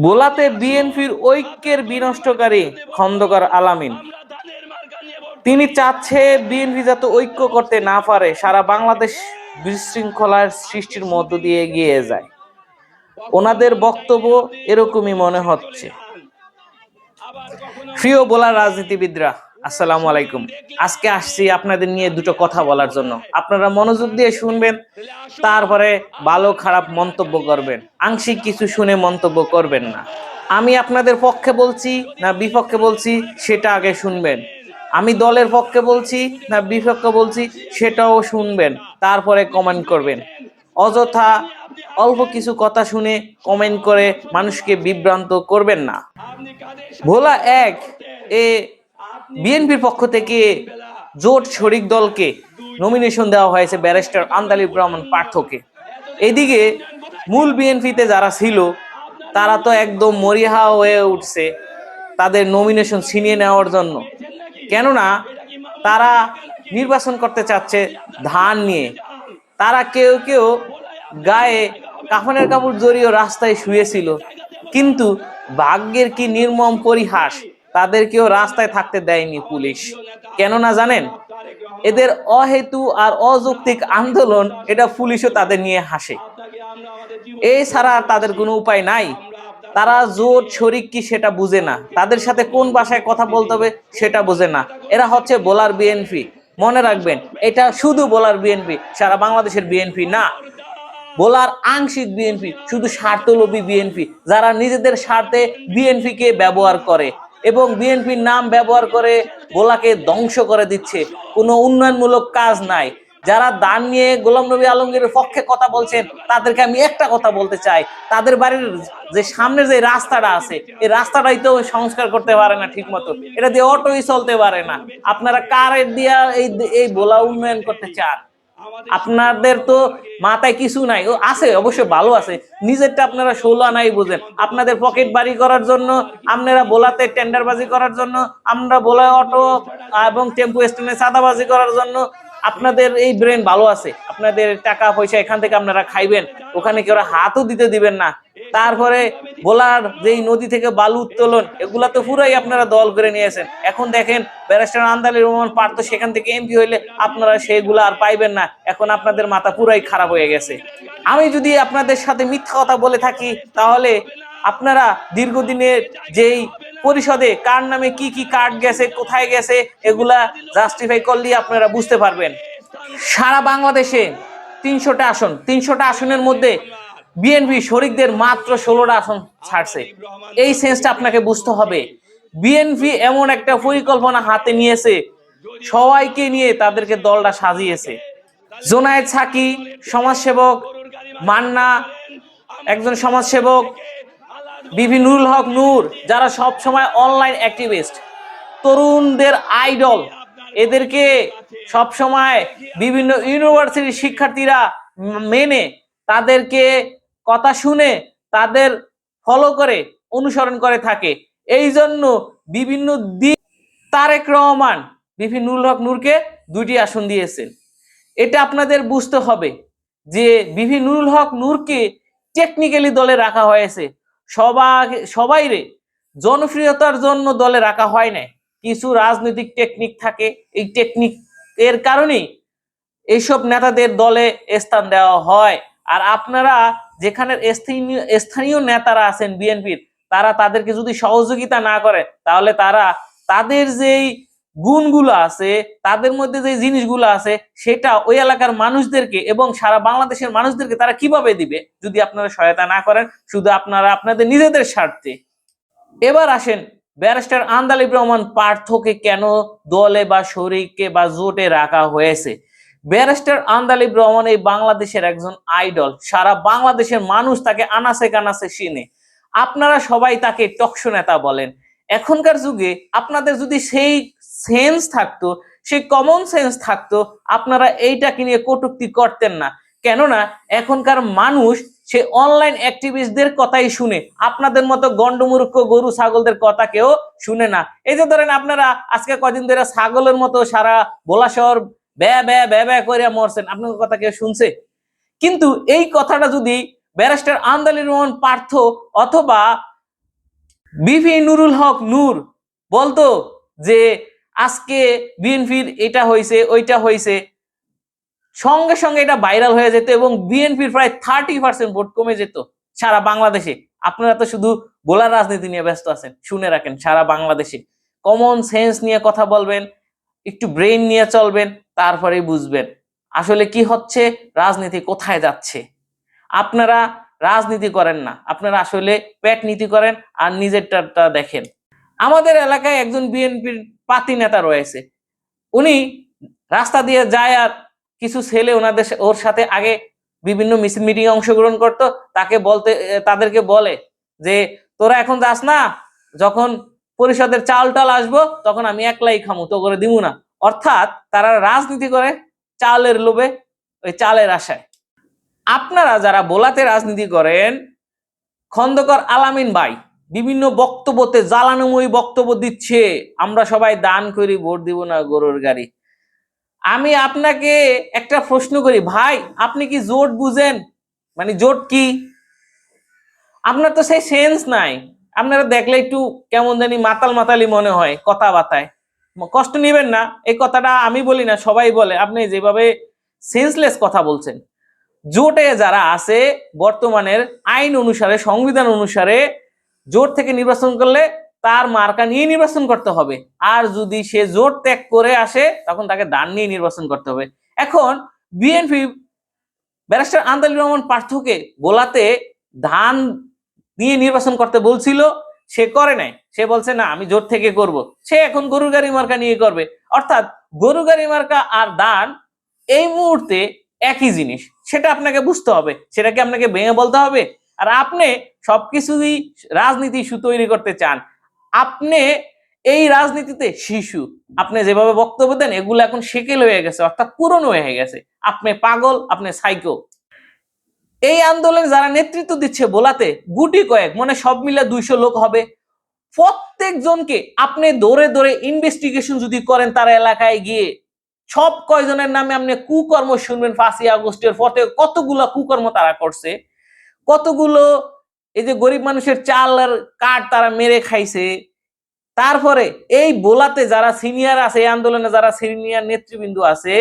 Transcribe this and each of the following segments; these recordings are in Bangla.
ভোলাতে বিএনপির ঐক্যের বিনষ্টকারী খন্দকার আলামিন, তিনি চাচ্ছে বিএনপি যাতে ঐক্য করতে না পারে, সারা বাংলাদেশ বিশৃঙ্খলার সৃষ্টির মধ্য দিয়ে এগিয়ে যায়। ওনাদের বক্তব্য এরকমই মনে হচ্ছে। প্রিয় ভোলার রাজনীতিবিদরা, আসসালামু আলাইকুম। আজকে আসছি আপনাদের নিয়ে দুটো কথা বলার জন্য। আপনারা মনোযোগ দিয়ে শুনবেন, তারপরে ভালো খারাপ মন্তব্য করবেন। আংশিক কিছু শুনে মন্তব্য করবেন না। আমি আপনাদের পক্ষে বলছি না বিপক্ষে বলছি সেটা আগে শুনবেন। আমি দলের পক্ষে বলছি না বিপক্ষে বলছি সেটাও শুনবেন, তারপরে কমেন্ট করবেন। অযথা অল্প কিছু কথা শুনে কমেন্ট করে মানুষকে বিভ্রান্ত করবেন না। ভোলা এক এ বিএনপির পক্ষ থেকে জোট শরিক দলকে নমিনেশন দেওয়া হয়েছে ব্যারিস্টার আন্দালিব রহমান পার্থকে। এদিকে মূল বিএনপিতে যারা ছিল তারা তো একদম মরিহা হয়ে উঠছে তাদের নমিনেশন ছিনিয়ে নেওয়ার জন্য। কেননা তারা নির্বাচন করতে চাচ্ছে ধান নিয়ে। তারা কেউ কেউ গায়ে কাফনের কাপড় জড়িয়ে রাস্তায় শুয়েছিল, কিন্তু ভাগ্যের কি নির্মম পরিহাস, তাদেরকেও রাস্তায় থাকতে দেয়নি পুলিশ। কেননা জানেন, এদের অহেতু আর অযৌক্তিক আন্দোলন, এটা পুলিশও তাদের নিয়ে হাসে। এছাড়া তাদের কোনো উপায় নাই। তারা জোট শরিক কি সেটা বুঝে না, তাদের সাথে কোন ভাষায় কথা বলতে হবে সেটা বুঝে না। এরা হচ্ছে ভোলার বিএনপি। মনে রাখবেন, এটা শুধু ভোলার বিএনপি, সারা বাংলাদেশের বিএনপি না। ভোলার আংশিক বিএনপি, শুধু স্বার্থলোভী বিএনপি, যারা নিজেদের স্বার্থে বিএনপি কে ব্যবহার করে এবং বিএনপির নাম ব্যবহার করে ভোলাকে ধ্বংস করে দিচ্ছে। কোনো উন্নয়নমূলক কাজ নাই। যারা দান নিয়ে গোলাম নবী আলমগীরের পক্ষে কথা বলছেন, তাদেরকে আমি একটা কথা বলতে চাই, তাদের বাড়ির যে সামনের যে রাস্তাটা আছে, এই রাস্তাটাই তো সংস্কার করতে পারে না ঠিক মতো, এটা দিয়ে অটোই চলতে পারে না। আপনারা কারের দিয়া এই ভোলা উন্নয়ন করতে চান? আপনাদের তো মাথায় কিছু নাই। ও আছে অবশ্য, ভালো আছে, নিজেরটা আপনারা 16 আনাই বুঝেন। আপনাদের পকেট বাড়ি করার জন্য, আপনারা ভোলাতে টেন্ডারবাজি করার জন্য, আমরা ভোলায় অটো এবং টেম্পো স্ট্যান্ডে চাঁদাবাজি করার জন্য আপনাদের এই ব্রেন ভালো আছে। আপনাদের টাকা পয়সা এখান থেকে আপনারা খাইবেন, ওখানে কেউ হাতও দিতে দিবেন না। তারপরে ভোলার যেই নদী থেকে বালু উত্তোলন, এগুলা তো পুরাই আপনারা দল করে নিয়েছেন। এখন দেখেন ব্যারিস্টার আন্দালিব রহমান পার্থ সেখান থেকে এমপি হইলে আপনারা সেগুলো আর পাইবেন না। এখন আপনাদের মাথা পুরাই খারাপ হয়ে গেছে। আমি যদি আপনাদের সাথে মিথ্যা কথা বলে থাকি, তাহলে আপনারা দীর্ঘদিনের যেই পরিষদে কার নামে কি কি কার্ড গেছে, কোথায় গেছে, এগুলা জাস্টিফাই করলে আপনারা বুঝতে পারবেন। সারা বাংলাদেশে 300টা আসন, 300টা আসনের মধ্যে বিএনপি শরিকদের মাত্র 16টা আসন ছাড়ছে। এই সেন্সটা আপনাকে বুঝতে হবে। বিএনপি এমন একটা পরিকল্পনা হাতে নিয়েছে, সবাইকে নিয়ে তাদেরকে দলটা সাজিয়েছে। জোনায়েদ সাকি সমাজসেবক, মান্না একজন সমাজসেবক, বিবি নুরুল হক নূর, যারা সব সময় অনলাইন অ্যাক্টিভিস্ট, তরুণদের আইডল, এদেরকে সব সময় বিভিন্ন ইউনিভার্সিটির শিক্ষার্থীরা মেনে, তাদেরকে কথা শুনে, তাদের ফলো করে, অনুসরণ করে থাকে। এই জন্য বিভিন্ন দিক তারেক রহমান বিবি নুরুল হক নূরকে 2টি আসন দিয়েছেন। এটা আপনাদের বুঝতে হবে যে বিবি নুরুল হক নূরকে টেকনিক্যালি দলে রাখা হয়েছে, সবাইরে জনপ্রিয়তার জন্য দলে রাখা হয় না। কিছু রাজনৈতিক টেকনিক থাকে, এই টেকনিক এর কারণেই এইসব নেতাদের দলে স্থান দেওয়া হয়। আর আপনারা যেখানে স্থানীয় নেতারা আছেন বিএনপির, তারা তাদেরকে যদি সহযোগিতা না করে, তাহলে তারা তাদের যেই গুণগুলো আছে, তাদের মধ্যে যে জিনিসগুলো আছে, সেটা ওই এলাকার মানুষদেরকে এবং সারা বাংলাদেশের মানুষদেরকে তারা কিভাবে দিবে যদি আপনারা সহায়তা না করেন, শুধু আপনারা আপনাদের নিজেদের স্বার্থে। এবার আসেন, ব্যারিস্টার আন্দালিব রহমান পার্থকে কেন দলে বা শরিকে বা জোটে রাখা হয়েছে? ব্যারিস্টার আন্দালিব রহমান এই বাংলাদেশের একজন আইডল, সারা বাংলাদেশের মানুষ তাকে আনাচে কানাচে চিনে। আপনারা সবাই তাকে টকশো নেতা বলেন। এখনকার যুগে আপনাদের যদি সেই সেন্স থাকতো, সেই কমন সেন্স থাকতো, আপনারা এইটাকে নিয়ে কটূক্তি করতেন না। কেননা এখনকার মানুষ সে অনলাইন অ্যাক্টিভিস্টদের কথাই শুনে, আপনাদের মতো গন্ডমূর্খ গরু ছাগলদের কথা কেউ শুনে না। এই যে ধরেন আপনারা আজকে কদিন ধরে ছাগলের মতো সারা ভোলা শহর ব্যা ব্যা ব্যা ব্যা করে মরছেন, আপনার কথা কেউ শুনছে? কিন্তু এই কথাটা যদি ব্যারিস্টার আমদালির রহমান পার্থ অথবা বিপি নুরুল হক নূর বলতো যে আজকে বিএনপির এটা হয়েছে ওইটা হয়েছে, সঙ্গে সঙ্গে এটা ভাইরাল হয়ে যেত এবং বিএনপির প্রায় 30% ভোট কমে যেত সারা বাংলাদেশে। আপনারা তো শুধু গোলার রাজনীতি নিয়ে ব্যস্ত আছেন, শুনে রাখেন, সারা বাংলাদেশে কমন সেন্স নিয়ে কথা বলবেন, একটু ব্রেন নিয়ে চলবেন, তারপরে বুঝবেন আসলে কি হচ্ছে, রাজনীতি কোথায় যাচ্ছে। আপনারা রাজনীতি করেন না, আপনারা আসলে পেট নীতি করেন আর নিজেরটা দেখেন। আমাদের এলাকায় একজন বিএনপির পাতি নেতা রয়েছে, উনি রাস্তা দিয়ে যায় আর কিছু ছেলে ওর সাথে আগে বিভিন্ন মিছিল মিটিং অংশগ্রহণ করতো, তাদেরকে বলে যে তোরা এখন যাস না, যখন পরিষদের চাল টাল আসবো তখন আমি একলাই খামু, তো করে দিব না। অর্থাৎ তারা রাজনীতি করে চালের লোভে, ওই চালের আশায়। আপনারা যারা বোলাতে রাজনীতি করেন, খন্দকার আলামিন ভাই বিভিন্ন বক্তব্যতে জ্বালানোময়ী বক্তব্য দিচ্ছে, আমরা সবাই দান করি, ভোট দিব না গরুর গাড়ি। আমি আপনাকে একটা প্রশ্ন করি ভাই, আপনি কি জোট বুঝেন? মানে জোট কি? আপনার তো সেই সেন্স নাই। আপনারা দেখলে একটু কেমন জানি মাতাল মাতালি মনে হয় কথাবার্তায়। কষ্ট নেবেন না, এই কথাটা আমি বলি না, সবাই বলে। আপনি যেভাবে সেন্সলেস কথা বলছেন। জোটে যারা আছে বর্তমানের আইন অনুসারে, সংবিধান অনুসারে জোট থেকে নির্বাচন করলে তার মার্কা নিয়ে নির্বাচন করতে হবে, আর যদি সে জোট ত্যাগ করে আসে তখন তাকে দান নিয়ে নির্বাচন করতে হবে। এখন বিএনপি ব্যারিস্টার আমদালির রহমান পার্থকে বোলাতে ধান নিয়ে নির্বাচন করতে বলছিল, সে করে নাই, সে বলছে না আমি জোট থেকে করব, সে এখন গরুর গাড়ি মার্কা নিয়ে করবে। অর্থাৎ গরু গাড়ি মার্কা আর দান এই মুহূর্তে একই জিনিস, সেটা আপনাকে বুঝতে হবে, সেটাকে আপনাকে ভেঙে বলতে হবে। আর আপনি সবকিছুই রাজনীতি ইস্যু তৈরি করতে চান। আপনি এই রাজনীতিতে শিশু, আপনি যেভাবে বক্তব্য দেন এগুলো এখন সেকেল হয়ে গেছে, অর্থাৎ পুরনো হয়ে গেছে। আপনি পাগল, আপনি সাইকো। এই আন্দোলনে যারা নেতৃত্ব দিচ্ছে বোলাতে গুটি কয়েক, মানে সব মিলে 200 লোক হবে। প্রত্যেকজনকে আপনি দৌড়ে দৌড়ে ইনভেস্টিগেশন যদি করেন তার এলাকায় গিয়ে, সব কয়জনের নামে আপনি কুকর্ম শুনবেন। 5ই আগস্টের পথে কতগুলো কুকর্ম তারা করছে, কতগুলো এই যে গরিব মানুষের চাল আর কাঠ তারা মেরে খাইছে। তারপরে এই বোলাতে যারা সিনিয়র আছে, এই আন্দোলনে যারা সিনিয়র নেতৃবৃন্দ আছে,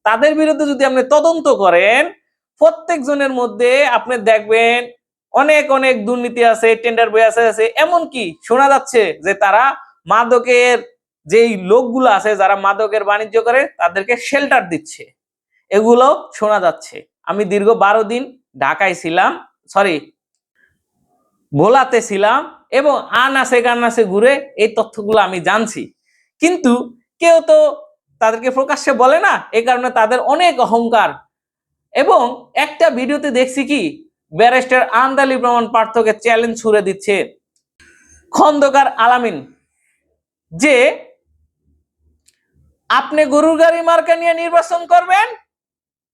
তাদের বিরুদ্ধে যদি আপনি তদন্ত করেন, প্রত্যেক জনের মধ্যে আপনি দেখবেন অনেক অনেক দুর্নীতি আছে, টেন্ডার বই আছে। এমনকি শোনা যাচ্ছে যে তারা মাদকের যেই লোকগুলো আছে যারা মাদকের বাণিজ্য করে তাদেরকে শেল্টার দিচ্ছে, এগুলো শোনা যাচ্ছে। আমি দীর্ঘ 12 দিন ঢাকায় ছিলাম, সরি ভোলাতে ছিলাম, এবং আনাসে কানাসে ঘুরে এই তথ্যগুলো আমি জানছি। কিন্তু কেউ তো তাদেরকে প্রকাশ্যে বলে না, এই কারণে তাদের অনেক অহংকার। এবং একটা ভিডিওতে দেখছি কি, ব্যারিস্টার আমদালির রহমান পার্থকে চ্যালেঞ্জ ছুড়ে দিচ্ছে খন্দকার আলামিন যে আপনি গরুর গাড়ি মার্কা নিয়ে নির্বাচন করবেন,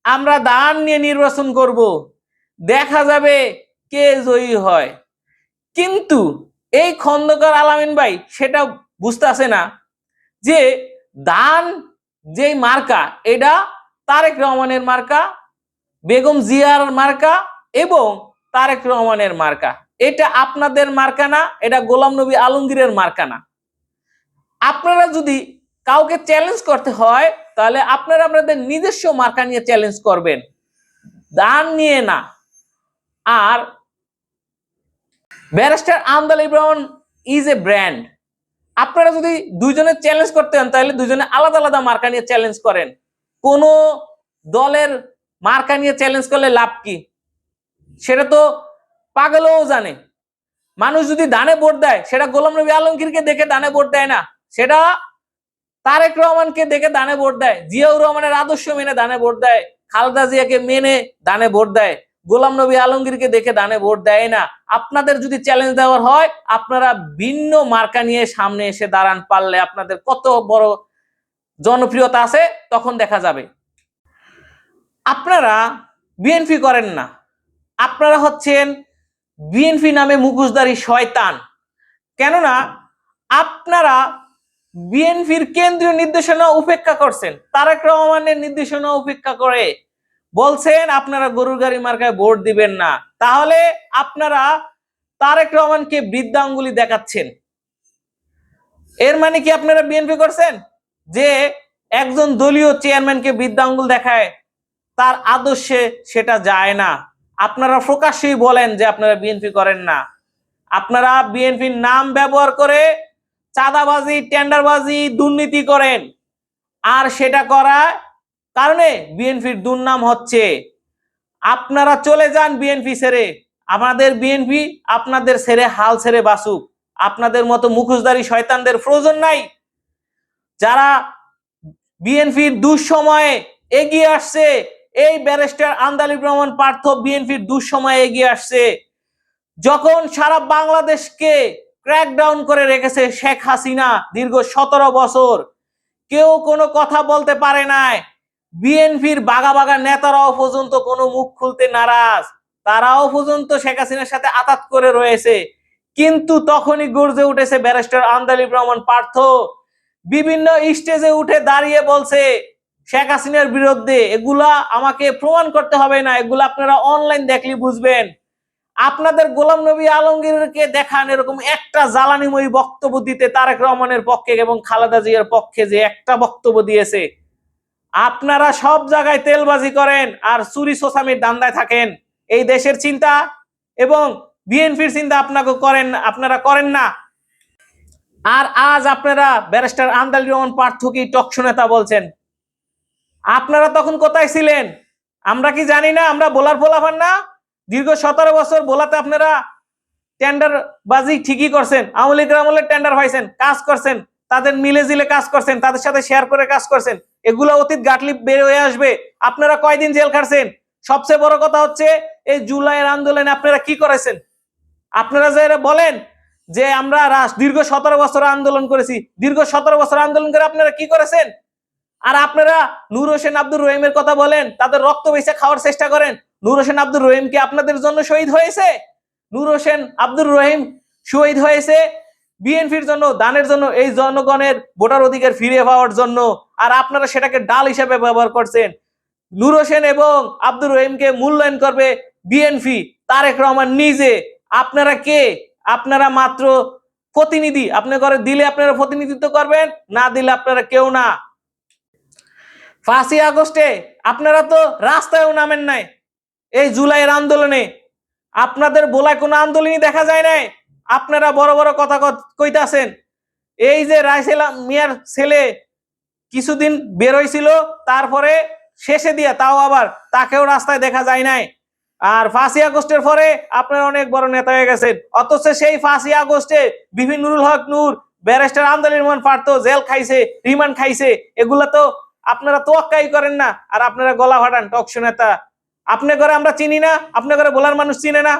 আমরা দান নিয়ে নির্বাচন করব, দেখা যাবে কে জয়ী হয়। কিন্তু এই খন্দকার আলামিন ভাই সেটা বুঝতেছে না যে দান যেই মার্কা, এটা তারেক রহমানের মার্কা, বেগম জিয়ার মার্কা এবং তারেক রহমানের মার্কা। এটা আপনাদের মার্কা না, এটা গোলাম নবী আলমগীরের মার্কা না। আপনারা যদি কাউকে চ্যালেঞ্জ করতে হয় তাহলে আপনারা আপনাদের নিজস্ব মার্কা নিয়ে চ্যালেঞ্জ করবেন, দান নিয়ে না। আর ব্যারিস্টার আমদালির রহমান ইজ এ ব্র্যান্ড। আপনারা যদি দুইজনের চ্যালেঞ্জ করতে হন তাহলে দুইজনে আলাদা আলাদা মার্কা নিয়ে চ্যালেঞ্জ করেন। কোন দলের মার্কা নিয়ে চ্যালেঞ্জ করলে লাভ কি, সেটা তো পাগলও জানে। মানুষ যদি দানে ভোট দেয় সেটা গোলাম নবী আলমগীরকে দেখে দানে ভোট দেয় না, সেটা তারেক রহমানকে দেখে দানে ভোট দেয়, জিয়াউর রহমানের আদর্শ মেনে দানে ভোট দেয়, খালেদা জিয়াকে মেনে দানে ভোট দেয়, গোলাম নবী আলমগীরকে দেখে দানে ভোট দেয় না। আপনাদের যদি চ্যালেঞ্জ দেওয়ার হয় আপনারা ভিন্ন মার্কা নিয়ে সামনে এসে দাঁড়ান, পারলে আপনাদের কত বড় জনপ্রিয়তা আছে তখন দেখা যাবে। আপনারা বিএনপি করেন না, আপনারা হচ্ছেন বিএনপি নামে মুখোশধারী শয়তান। কেননা আপনারা বিএনপির কেন্দ্রীয় নির্দেশনা উপেক্ষা করছেন, তারেক রহমানের নির্দেশনা উপেক্ষা করে বলছেন আপনারা গরুর গাড়ি মার্কায় ভোট দিবেন না, তাহলে আপনারা তারেক রহমানকে বৃদ্ধাঙ্গুলি দেখাচ্ছেন। এর মানে কি আপনারা বিএনপি করছেন? যে একজন দলীয় চেয়ারম্যানকে বৃদ্ধাঙ্গুল দেখায়, তার আদর্শে সেটা যায় না। আপনারা প্রকাশ্যেই বলেন যে আপনারা বিএনপি করেন না। আপনারা বিএনপির নাম ব্যবহার করে চাঁদাবাজি, টেন্ডারবাজি, দুর্নীতি করেন। আর সেটা করার কারণে বিএনপির দুর্নাম হচ্ছে। আপনারা চলে যান বিএনপি ছেড়ে। আমাদের বিএনপি আপনাদের ছেড়ে হাল ছেড়ে বাঁচুক। আপনাদের মতো মুখোশধারী শয়তানদের প্রয়োজন নাই। যারা বিএনপির দুঃসময়ে এগিয়ে আসছে, এই ব্যারিস্টার আন্দালিব রহমান পার্থ বিএনপির দুঃসময়ে এগিয়ে আসছে। যখন সারা বাংলাদেশকে ক্র্যাকডাউন করে রেখেছে শেখ হাসিনা দীর্ঘ 17 বছর, কেউ কোনো কথা বলতে পারে নাই। বিএনপির বাগা বাগা নেতারাও পর্যন্ত কোনো মুখ খুলতে নারাজ, তারাও পর্যন্ত শেখ হাসিনার সাথে আতাত করে রয়েছে। কিন্তু তখনই গর্জে উঠেছে ব্যারিস্টার আন্দালিব রহমান পার্থ, বিভিন্ন স্টেজে উঠে দাঁড়িয়ে বলছে শেখ হাসিনার বিরুদ্ধে, এগুলা আমাকে প্রমাণ করতে হবে না, এগুলা আপনারা অনলাইন দেখলে বুঝবেন। আপনাদের গোলাম নবী আলমগীরকে দেখান এরকম একটা জ্বালানিময়ী বক্তব্য দিতে তারেক রহমানের পক্ষে এবং খালেদা জিয়ার পক্ষে যে একটা বক্তব্য দিয়েছে। আপনারা সব জায়গায় তেলবাজি করেন আর চুরি সোসামির দান্দায় থাকেন। এই দেশের চিন্তা এবং বিএনপির চিন্তা আপনারা করেন না। আর আজ আপনারা ব্যারিস্টার আন্দালিব রহমান পার্থকে টকশো নেতা বলছেন। আপনারা তখন কোথায় ছিলেন? আমরা কি জানি না? আমরা বোলার ফোলাফান না? দীর্ঘ 17 বছর বোলাতে আপনারা টেন্ডার বাজি ঠিকই করছেন। আওয়ামী লীগের আমলে টেন্ডার পাইছেন, কাজ করছেন, তাদের মিলে জিলে কাজ করছেন, তাদের সাথে শেয়ার করে কাজ করছেন। এগুলো অতীত গাটলি বের হয়ে আসবে। আপনারা কয়দিন জেল খাটছেন? সবচেয়ে বড় কথা হচ্ছে এই জুলাইয়ের আন্দোলনে আপনারা কি করেছেন? আপনারা যে বলেন যে আমরা দীর্ঘ 17 বছর আন্দোলন করেছি, দীর্ঘ 17 বছর আন্দোলন করে আপনারা কি করেছেন? আর আপনারা নূর হোসেন আব্দুর রহিমের কথা বলেন, তাদের রক্ত বেঁচে খাওয়ার চেষ্টা করেন। নূর হোসেন আব্দুর রহিম কি আপনাদের জন্য শহীদ হয়েছে? নূর হোসেন আব্দুর রহিম শহীদ হয়েছে বিএনপির জন্য, দানের জন্য, এই জনগণের ভোটার অধিকার ফিরে পাওয়ার জন্য। আর আপনারা সেটাকে ডাল হিসেবে ব্যবহার করছেন। নূর হোসেন এবং আব্দুর রহিমকে মূল্যায়ন করবে বিএনপি, তারেক রহমান নিজে। আপনারা কে? আপনারা মাত্র প্রতিনিধি। আপনি করে দিলে আপনারা প্রতিনিধিত্ব করবেন, না দিলে আপনারা কেউ না। 5ই আগস্টে আপনারা তো রাস্তায়ও নামেন নাই। এই জুলাইয়ের আন্দোলনে আপনাদের বলায় কোনো আন্দোলনই দেখা যায় নাই। আপনারা বড় বড় কথা কইতাছেন। এই যে রাইসেলা মিয়ার ছেলে কিছুদিন বের হয়েছিল, তারপরে শেষে দিয়া তাও আবার তাকেও রাস্তায় দেখা যায় নাই। আর 5ই আগস্টের পরে আপনারা অনেক বড় নেতা হয়ে গেছেন। অথচ সেই 5ই আগস্টে বিভিন্ন নুরুল হক নূর, ব্যারিস্টার আন্দালিব রহমান পার্থ জেল খাইছে, রিমান্ড খাইছে। এগুলা তো আপনারা তোয়াক্কাই করেন না। আর আপনারা গলা ফাটান টকশো নেতা। আপনি করে আমরা চিনি না, আপনি করে বলার মানুষ চিনে না।